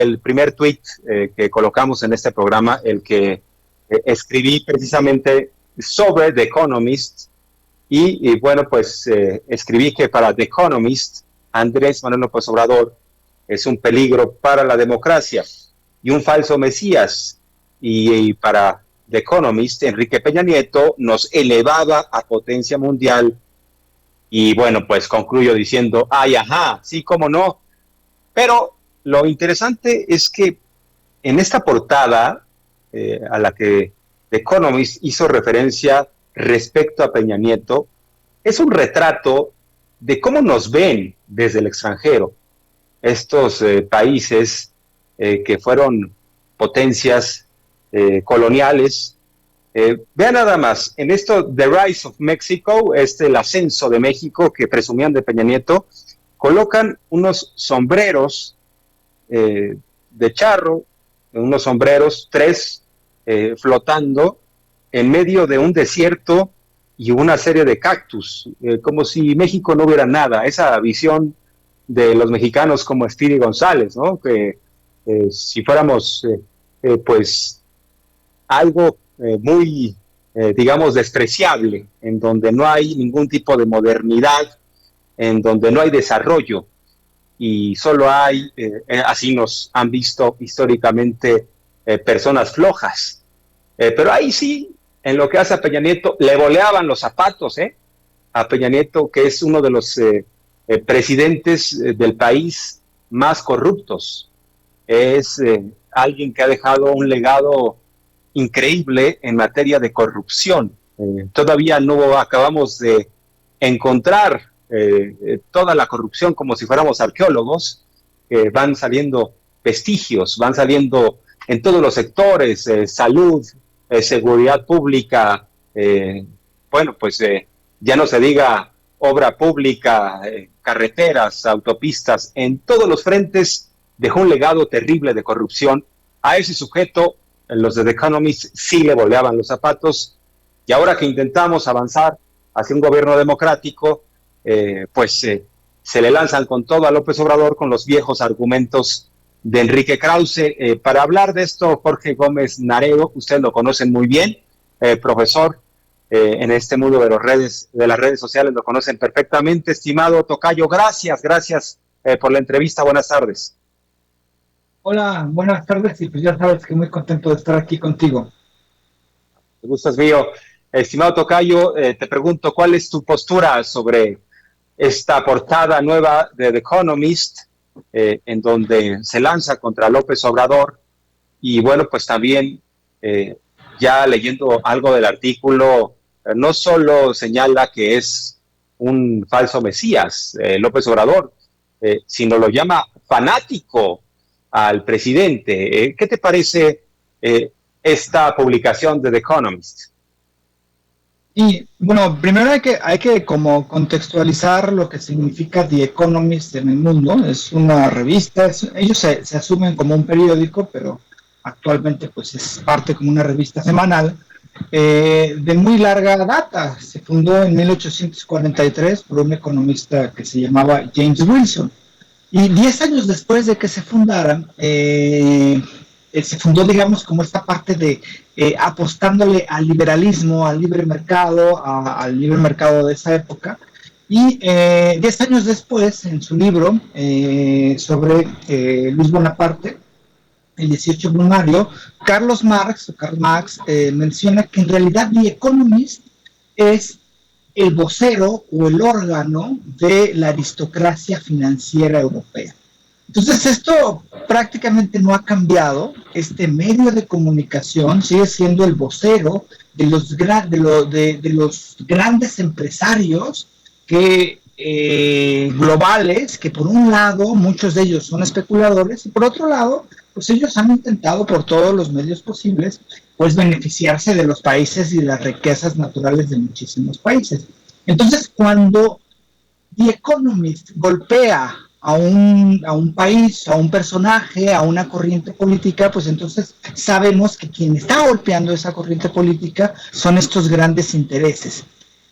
el primer tweet que colocamos en este programa, el que escribí precisamente sobre The Economist, y bueno, pues escribí que para The Economist, Andrés Manuel López Obrador es un peligro para la democracia y un falso mesías, y para The Economist, Enrique Peña Nieto nos elevaba a potencia mundial. Y bueno, pues concluyo diciendo, ay, ajá, sí, cómo no. Pero lo interesante es que en esta portada a la que The Economist hizo referencia respecto a Peña Nieto, es un retrato de cómo nos ven desde el extranjero estos países que fueron potencias coloniales. Vean nada más, en esto The Rise of Mexico, el ascenso de México que presumían de Peña Nieto, colocan unos sombreros de charro, unos sombreros, tres flotando en medio de un desierto y una serie de cactus, como si México no hubiera nada. Esa visión de los mexicanos como Speedy González, ¿no? Que si fuéramos pues algo muy, digamos, despreciable, en donde no hay ningún tipo de modernidad, en donde no hay desarrollo, y solo hay, así nos han visto históricamente, personas flojas. Pero ahí sí, en lo que hace a Peña Nieto, le voleaban los zapatos, a Peña Nieto, que es uno de los presidentes del país más corruptos. Es alguien que ha dejado un legado increíble en materia de corrupción. Todavía no acabamos de encontrar toda la corrupción como si fuéramos arqueólogos. Van saliendo vestigios, van saliendo en todos los sectores, salud, seguridad pública, bueno, pues ya no se diga obra pública, carreteras, autopistas, en todos los frentes dejó un legado terrible de corrupción. A ese sujeto, los de The Economist sí le voleaban los zapatos, y ahora que intentamos avanzar hacia un gobierno democrático, se le lanzan con todo a López Obrador con los viejos argumentos de Enrique Krause. Para hablar de esto, Jorge Gómez Narego, ustedes lo conocen muy bien, profesor en este mundo de las redes sociales, lo conocen perfectamente. Estimado tocayo, gracias por la entrevista. Buenas tardes. Hola, buenas tardes, y pues ya sabes que muy contento de estar aquí contigo. El gusto es mío. Estimado tocayo, te pregunto, ¿cuál es tu postura sobre esta portada nueva de The Economist, en donde se lanza contra López Obrador? Y bueno, pues también ya leyendo algo del artículo, no solo señala que es un falso mesías, López Obrador, sino lo llama fanático al presidente. ¿Qué te parece esta publicación de The Economist? Y bueno, primero hay que como contextualizar lo que significa The Economist en el mundo. Es una revista, ellos se asumen como un periódico, pero actualmente pues es parte como una revista semanal de muy larga data. Se fundó en 1843 por un economista que se llamaba James Wilson. Y 10 años después de que se fundaran, se fundó, digamos, como esta parte de apostándole al liberalismo, al libre mercado de esa época. Y 10 años después, en su libro sobre Luis Bonaparte, el 18 Brumario, Karl Marx menciona que en realidad The Economist es el vocero o el órgano de la aristocracia financiera europea. Entonces esto prácticamente no ha cambiado. Este medio de comunicación sigue siendo el vocero de los grandes empresarios globales, que por un lado muchos de ellos son especuladores, y por otro lado pues ellos han intentado por todos los medios posibles pues beneficiarse de los países y de las riquezas naturales de muchísimos países. Entonces, cuando The Economist golpea a un país, a un personaje, a una corriente política, pues entonces sabemos que quien está golpeando esa corriente política son estos grandes intereses.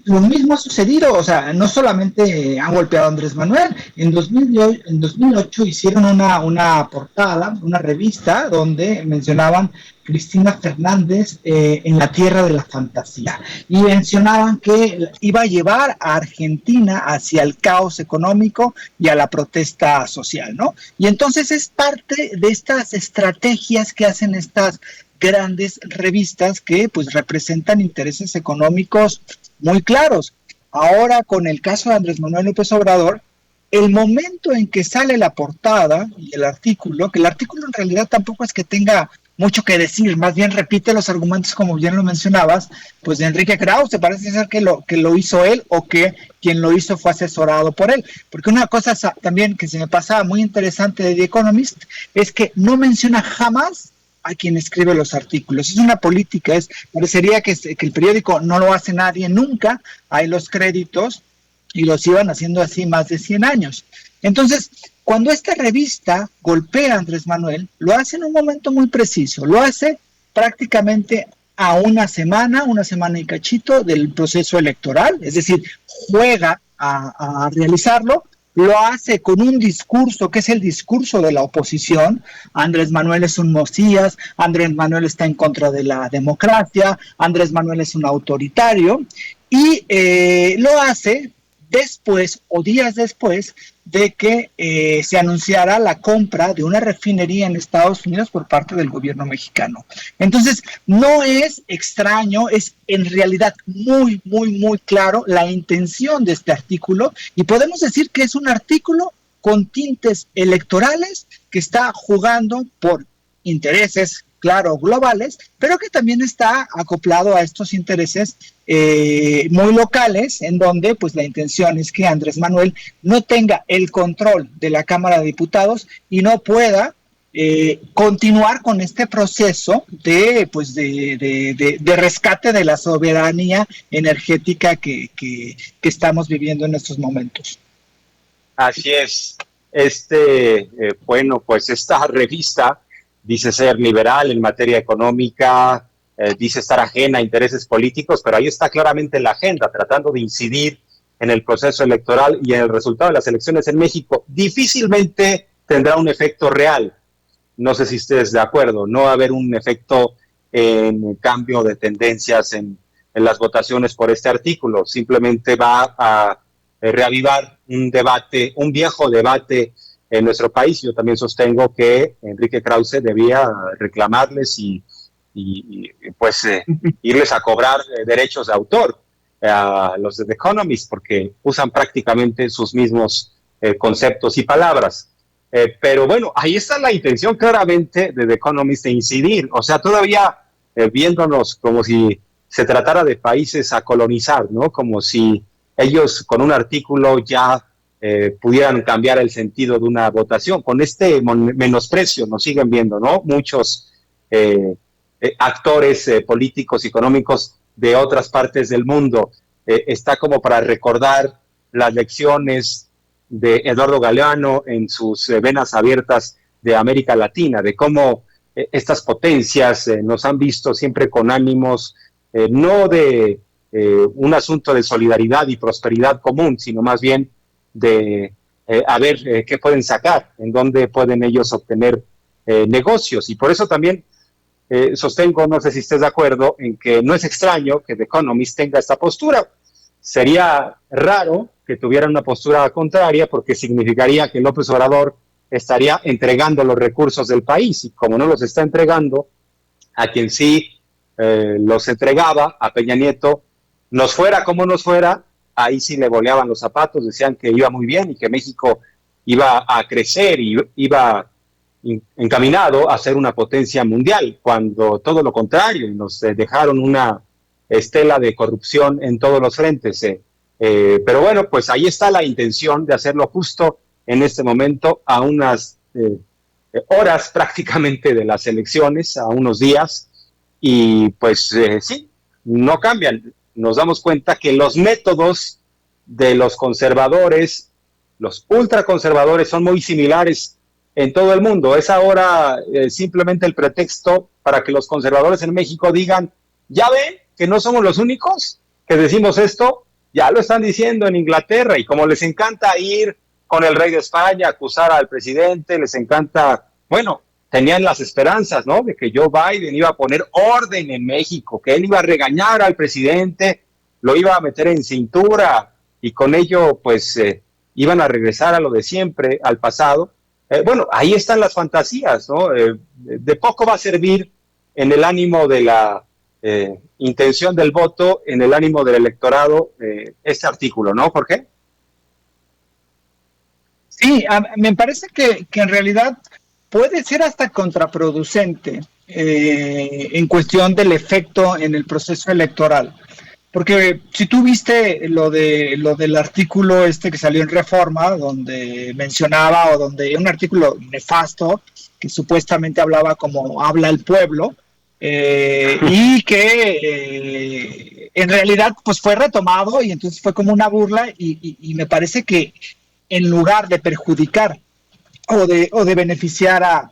lo mismo ha sucedido, o sea, no solamente han golpeado a Andrés Manuel, en 2008 hicieron una portada, una revista donde mencionaban Cristina Fernández en la tierra de la fantasía y mencionaban que iba a llevar a Argentina hacia el caos económico y a la protesta social, ¿no? Y entonces es parte de estas estrategias que hacen estas grandes revistas que pues representan intereses económicos muy claros. Ahora con el caso de Andrés Manuel López Obrador, el momento en que sale la portada y el artículo, que el artículo en realidad tampoco es que tenga mucho que decir, más bien repite los argumentos como bien lo mencionabas, pues de Enrique Krause, parece ser que lo hizo él o que quien lo hizo fue asesorado por él, porque una cosa también que se me pasaba muy interesante de The Economist es que no menciona jamás a quien escribe los artículos. Es una política, parecería que el periódico no lo hace nadie nunca, hay los créditos y los iban haciendo así más de 100 años. Entonces, cuando esta revista golpea a Andrés Manuel, lo hace en un momento muy preciso, lo hace prácticamente a una semana y cachito del proceso electoral, es decir, juega a realizarlo. Lo hace con un discurso que es el discurso de la oposición. Andrés Manuel es un Mesías, Andrés Manuel está en contra de la democracia, Andrés Manuel es un autoritario, y lo hace después o días después de que se anunciara la compra de una refinería en Estados Unidos por parte del gobierno mexicano. Entonces, no es extraño, es en realidad muy, muy, muy claro la intención de este artículo y podemos decir que es un artículo con tintes electorales que está jugando por intereses, claro, globales, pero que también está acoplado a estos intereses muy locales, en donde pues la intención es que Andrés Manuel no tenga el control de la Cámara de Diputados y no pueda continuar con este proceso de rescate de la soberanía energética que estamos viviendo en estos momentos. Así es. Bueno, pues esta revista dice ser liberal en materia económica, dice estar ajena a intereses políticos, pero ahí está claramente la agenda, tratando de incidir en el proceso electoral y en el resultado de las elecciones en México. Difícilmente tendrá un efecto real. No sé si ustedes de acuerdo, no va a haber un efecto en cambio de tendencias en las votaciones por este artículo. Simplemente va a reavivar un debate, un viejo debate en nuestro país. Yo también sostengo que Enrique Krause debía reclamarles y irles a cobrar derechos de autor a los de The Economist, porque usan prácticamente sus mismos conceptos y palabras. Pero bueno, ahí está la intención claramente de The Economist de incidir, o sea, todavía viéndonos como si se tratara de países a colonizar, ¿no? Como si ellos con un artículo ya pudieran cambiar el sentido de una votación. Con este menosprecio nos siguen viendo, ¿no? Muchos actores políticos, económicos de otras partes del mundo. Está como para recordar las lecciones de Eduardo Galeano en sus venas abiertas de América Latina, de cómo estas potencias nos han visto siempre con ánimos no de un asunto de solidaridad y prosperidad común, sino más bien de a ver qué pueden sacar, en dónde pueden ellos obtener negocios. Y por eso también sostengo, no sé si estés de acuerdo, en que no es extraño que The Economist tenga esta postura. Sería raro que tuviera una postura contraria, porque significaría que López Obrador estaría entregando los recursos del país, y como no los está entregando a quien sí los entregaba, a Peña Nieto, nos fuera como nos fuera, ahí sí le boleaban los zapatos, decían que iba muy bien y que México iba a crecer y iba encaminado a ser una potencia mundial, cuando todo lo contrario, nos dejaron una estela de corrupción en todos los frentes. Pero bueno, pues ahí está la intención de hacerlo justo en este momento, a unas horas prácticamente de las elecciones, a unos días, y pues sí, no cambian. Nos damos cuenta que los métodos de los conservadores, los ultraconservadores, son muy similares en todo el mundo. Es ahora simplemente el pretexto para que los conservadores en México digan, ya ven que no somos los únicos que decimos esto, Ya lo están diciendo en Inglaterra, y como les encanta ir con el rey de España, acusar al presidente, les encanta, bueno, tenían las esperanzas, ¿no?, de que Joe Biden iba a poner orden en México, que él iba a regañar al presidente, lo iba a meter en cintura, y con ello, pues, iban a regresar a lo de siempre, al pasado. Bueno, ahí están las fantasías, ¿no? De poco va a servir en el ánimo de la intención del voto, en el ánimo del electorado, este artículo, ¿no, Jorge? Sí, me parece que en realidad puede ser hasta contraproducente en cuestión del efecto en el proceso electoral. Porque si tú viste lo del artículo este que salió en Reforma, donde mencionaba, o donde un artículo nefasto que supuestamente hablaba como habla el pueblo, y que en realidad pues fue retomado, y entonces fue como una burla, y me parece que en lugar de perjudicar o de beneficiar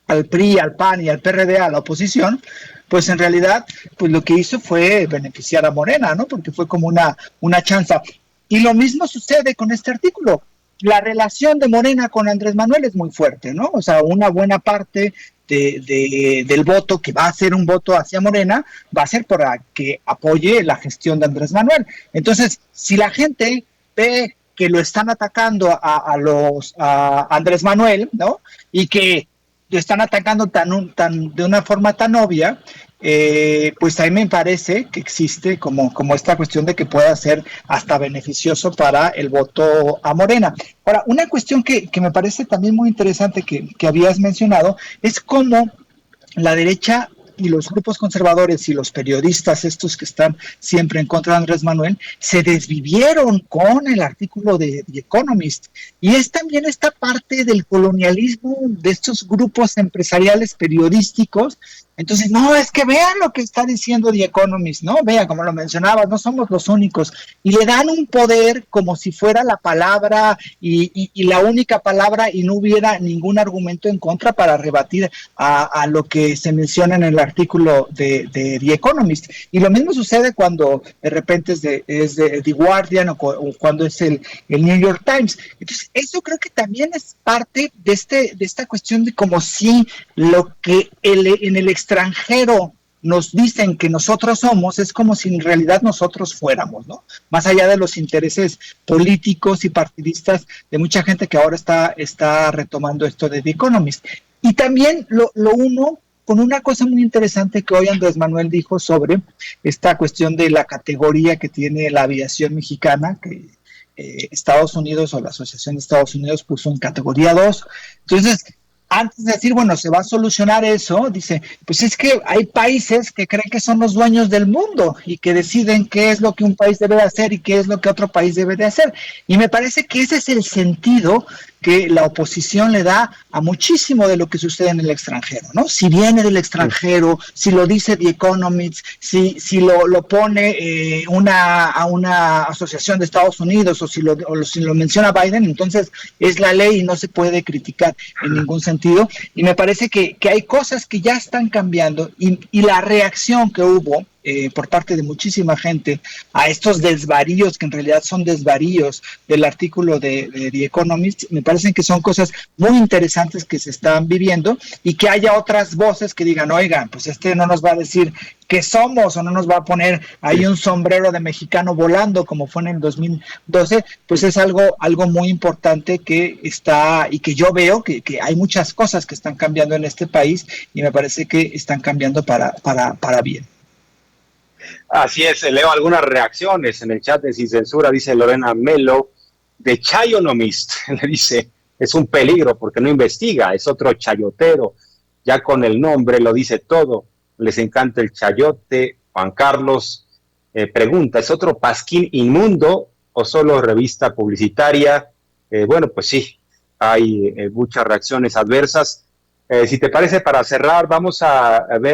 al PRI, al PAN y al PRD, a la oposición, pues en realidad pues lo que hizo fue beneficiar a Morena, ¿no? Porque fue como una chanza. Y lo mismo sucede con este artículo. La relación de Morena con Andrés Manuel es muy fuerte, ¿no? O sea, una buena parte del voto que va a ser un voto hacia Morena va a ser para que apoye la gestión de Andrés Manuel. Entonces, si la gente ve que lo están atacando a Andrés Manuel, ¿no? Y que lo están atacando de una forma tan obvia, pues a mí me parece que existe como esta cuestión de que pueda ser hasta beneficioso para el voto a Morena. Ahora, una cuestión que me parece también muy interesante que habías mencionado es cómo la derecha y los grupos conservadores y los periodistas, estos que están siempre en contra de Andrés Manuel, se desvivieron con el artículo de The Economist. Y es también esta parte del colonialismo de estos grupos empresariales periodísticos. Entonces, no, es que vean lo que está diciendo The Economist, ¿no? Vean, como lo mencionabas, no somos los únicos. Y le dan un poder como si fuera la palabra y la única palabra, y no hubiera ningún argumento en contra para rebatir a lo que se menciona en el artículo de The Economist. Y lo mismo sucede cuando de repente es de The Guardian, o cuando es el New York Times. Entonces, eso creo que también es parte de esta cuestión de como si lo que en el extranjero nos dicen que nosotros somos, es como si en realidad nosotros fuéramos, ¿no? Más allá de los intereses políticos y partidistas de mucha gente que ahora está retomando esto de The Economist. Y también lo uno con una cosa muy interesante que hoy Andrés Manuel dijo sobre esta cuestión de la categoría que tiene la aviación mexicana, que Estados Unidos, o la Asociación de Estados Unidos, puso en categoría 2. Entonces, antes de decir, bueno, se va a solucionar eso, dice, pues es que hay países que creen que son los dueños del mundo y que deciden qué es lo que un país debe de hacer y qué es lo que otro país debe de hacer. Y me parece que ese es el sentido que la oposición le da a muchísimo de lo que sucede en el extranjero, ¿no? Si viene del extranjero, si lo dice The Economist, si lo pone a una asociación de Estados Unidos, o si lo menciona Biden, entonces es la ley y no se puede criticar en ningún sentido. Y me parece que hay cosas que ya están cambiando, y la reacción que hubo por parte de muchísima gente a estos desvaríos, que en realidad son desvaríos del artículo de The Economist, me parecen que son cosas muy interesantes que se están viviendo, y que haya otras voces que digan, oigan, pues no nos va a decir qué somos, o no nos va a poner ahí un sombrero de mexicano volando como fue en el 2012, pues es algo muy importante que está, y que yo veo que hay muchas cosas que están cambiando en este país, y me parece que están cambiando para bien. Así es, leo algunas reacciones en el chat de Sin Censura, dice Lorena Melo, de Chayonomist, le dice, es un peligro porque no investiga, es otro chayotero, ya con el nombre lo dice todo, les encanta el chayote. Juan Carlos pregunta, ¿es otro pasquín inmundo o solo revista publicitaria? Bueno, pues sí, hay muchas reacciones adversas. Si te parece, para cerrar, vamos a ver